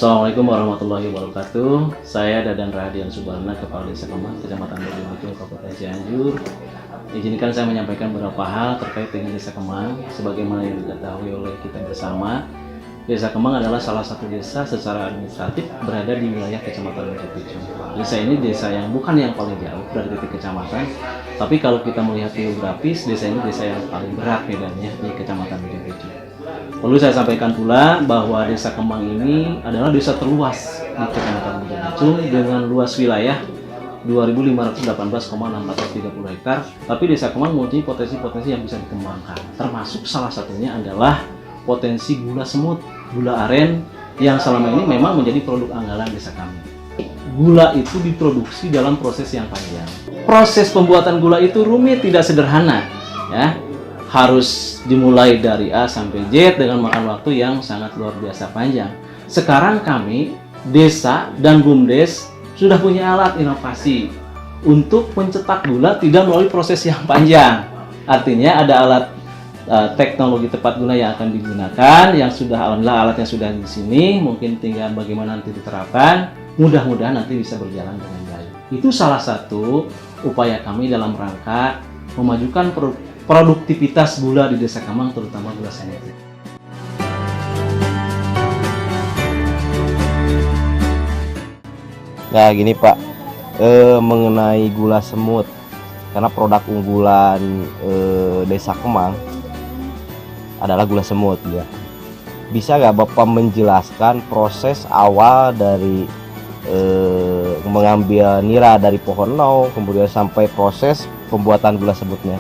Assalamualaikum warahmatullahi wabarakatuh. Saya Dadan Rahadian Subarna, Kepala Desa Kemang, Kecamatan Bojong, Kabupaten Cianjur. Izinkan saya menyampaikan beberapa hal terkait dengan Desa Kemang. Sebagaimana yang diketahui oleh kita bersama, Desa Kemang adalah salah satu desa secara administratif berada di wilayah Kecamatan Bojong. Desa ini desa yang bukan yang paling jauh dari titik kecamatan, tapi kalau kita melihat geografis, desa ini desa yang paling berat medannya di Kecamatan Bojong. Perlu saya sampaikan pula bahwa Desa Kemang ini adalah desa terluas di Kecamatan Bojong dengan luas wilayah 2.518,630 hektar. Tapi Desa Kemang mempunyai potensi-potensi yang bisa dikembangkan. Termasuk salah satunya adalah potensi gula semut, gula aren yang selama ini memang menjadi produk andalan desa kami. Gula itu diproduksi dalam proses yang panjang. Proses pembuatan gula itu rumit, tidak sederhana, ya. Harus dimulai dari A sampai Z dengan makan waktu yang sangat luar biasa panjang. Sekarang kami, desa dan BUMDes sudah punya alat inovasi untuk mencetak gula tidak melalui proses yang panjang. Artinya ada alat teknologi tepat guna yang akan digunakan, yang sudah alhamdulillah alatnya sudah di sini, mungkin tinggal bagaimana nanti diterapkan. Mudah-mudahan nanti bisa berjalan dengan baik. Itu salah satu upaya kami dalam rangka memajukan produktivitas gula di Desa Kemang, terutama gula semut. Nah gini Pak, mengenai gula semut, karena produk unggulan Desa Kemang adalah gula semut ya. Bisa nggak Bapak menjelaskan proses awal dari mengambil nira dari pohon nau, kemudian sampai proses pembuatan gula semutnya?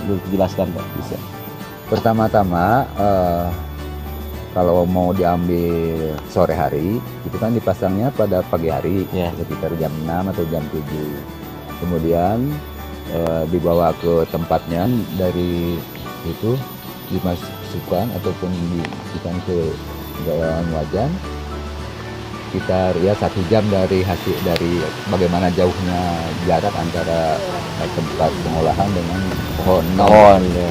Dijelaskan Pak, bisa. Pertama-tama kalau mau diambil sore hari itu kan dipasangnya pada pagi hari ya, sekitar jam 6 atau jam 7. Kemudian dibawa ke tempatnya, dari itu dimasukkan ataupun dimasukkan ke dalam wajan. Sekitar ya 1 jam dari hasil, dari bagaimana jauhnya jarak antara tempat pengolahan dengan pohon ya.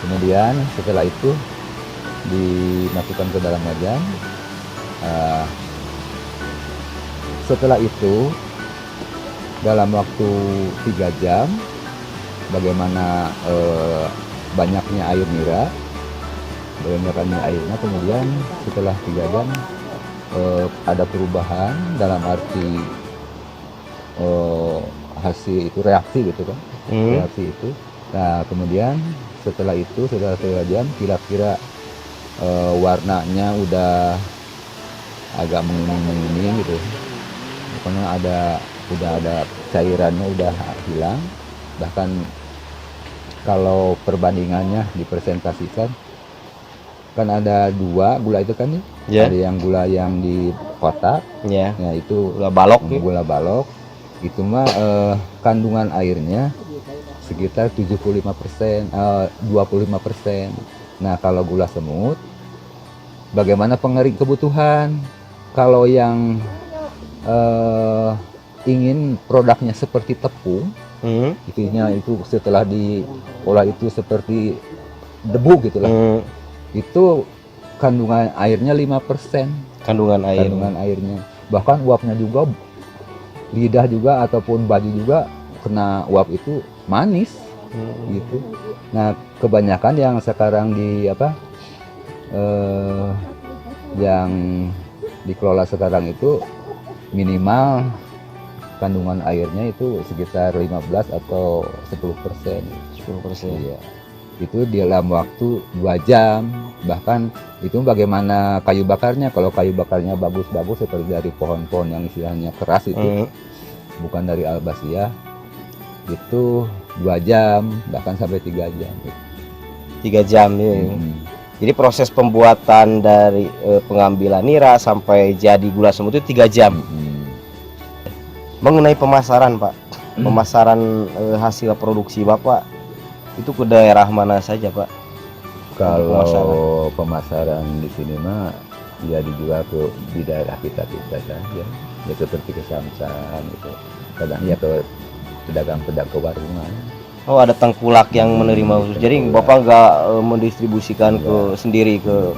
Kemudian setelah itu dimasukkan ke dalam wajan. Setelah itu dalam waktu 3 jam bagaimana banyaknya air nira, banyaknya airnya, kemudian setelah 3 jam ada perubahan dalam arti hasil itu reaksi gitu kan, reaksi itu. Nah kemudian setelah 3 jam kira-kira warnanya udah agak menguning gitu, pokoknya udah ada cairannya udah hilang. Bahkan kalau perbandingannya dipresentasikan kan ada 2 gula itu kan ya, ada yang gula yang di kotak ya, itu gula balok ya. Gula balok itu mah kandungan airnya sekitar 25%, 25%. Nah kalau gula semut bagaimana pengering kebutuhan? Kalau yang ingin produknya seperti tepung, itu setelah diolah itu seperti debu gitulah. Itu kandungan airnya 5%. Kandungan airnya. Bahkan uapnya juga, lidah juga ataupun baju juga kena uap itu manis gitu. Nah kebanyakan yang sekarang yang dikelola sekarang itu minimal kandungan airnya itu sekitar 15 atau 10%. 10%. Iya. Itu dalam waktu 2 jam. Bahkan itu bagaimana kayu bakarnya. Kalau kayu bakarnya bagus-bagus seperti dari pohon-pohon yang istilahnya keras itu, bukan dari albasiah, itu 2 jam bahkan sampai 3 jam. 3 jam ya. Jadi proses pembuatan dari pengambilan nira sampai jadi gula semut itu 3 jam. Mengenai pemasaran Pak, pemasaran hasil produksi Bapak itu ke daerah mana saja Pak? Kalau pemasaran di sini mah ya dijual di daerah kita saja, ya seperti ke Samsat gitu. Kadang ya ke pedagang-pedagang, ke warungan. Oh, ada tengkulak yang menerima khusus. Jadi Bapak nggak mendistribusikan ke sendiri ke.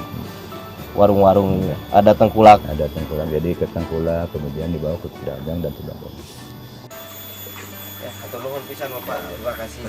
warung-warung ada tengkulak. Ada tengkulak, jadi ke tengkulak kemudian dibawa ke pedagang dan sebagainya. Ya, atau nuhun pisan Bapak. Terima kasih.